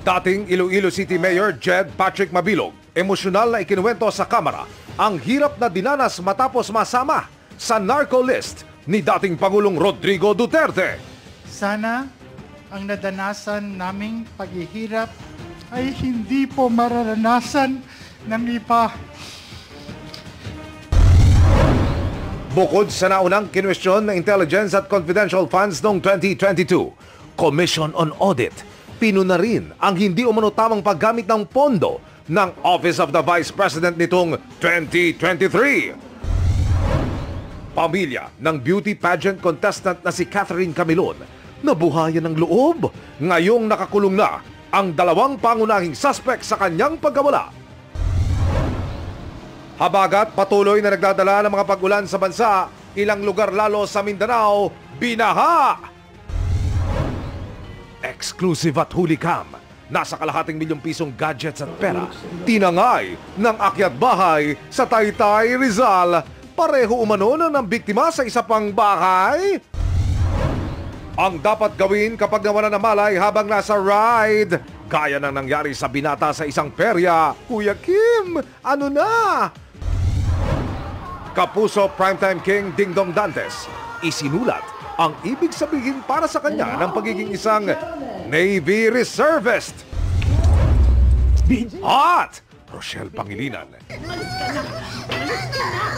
Dating Iloilo City Mayor Jed Patrick Mabilog, emosyonal na ikinuwento sa kamera ang hirap na dinanas matapos masama sa narco list ni dating Pangulong Rodrigo Duterte. Sana ang nadanasan naming paghihirap ay hindi po mararanasan ng iba. Bukod sa naunang kinwestiyon ng Intelligence at Confidential Funds noong 2022, Commission on Audit, pinuna rin ang hindi umano tamang paggamit ng pondo ng Office of the Vice President nitong 2023. Pamilya ng beauty pageant contestant na si Catherine Camilon nabuhayan ng loob. Ngayong nakakulong na ang dalawang pangunahing suspect sa kanyang pagkawala. Habagat patuloy na nagdadala ng mga pag-ulan sa bansa, ilang lugar lalo sa Mindanao, binaha! Exclusive at huli cam. Nasa kalahating milyong pisong gadgets at pera. Tinangay ng akyat bahay sa Taytay, Rizal. Pareho umano na ng biktima sa isa pang bahay. Ang dapat gawin kapag nawalan ng malay habang nasa ride. Gaya ng nangyari sa binata sa isang perya. Kuya Kim, ano na? Kapuso Primetime King Dingdong Dantes isinulat ang ibig sabihin para sa kanya ng pagiging isang Navy Reservist. At Rochelle Pangilinan.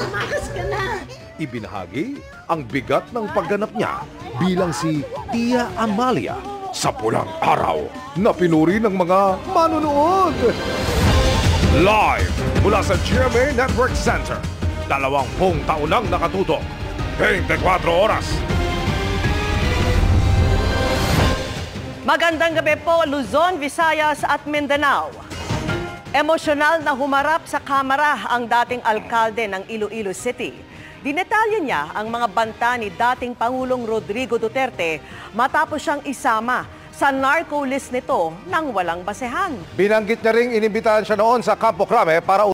Umakas ka na! Ibinahagi ang bigat ng pagganap niya bilang si Tia Amalia sa pulang araw na pinuri ng mga manunood. Live mula sa GMA Network Center, 20 taon nang nakatutok, 24 oras. Magandang gabi po, Luzon, Visayas at Mindanao. Emosyonal na humarap sa kamera ang dating alkalde ng Iloilo City. Dinetalye niya ang mga banta ni dating Pangulong Rodrigo Duterte matapos siyang isama sa narco list nito nang walang basehan. Binanggit niya ring inimbitahan siya noon sa Campo Crame para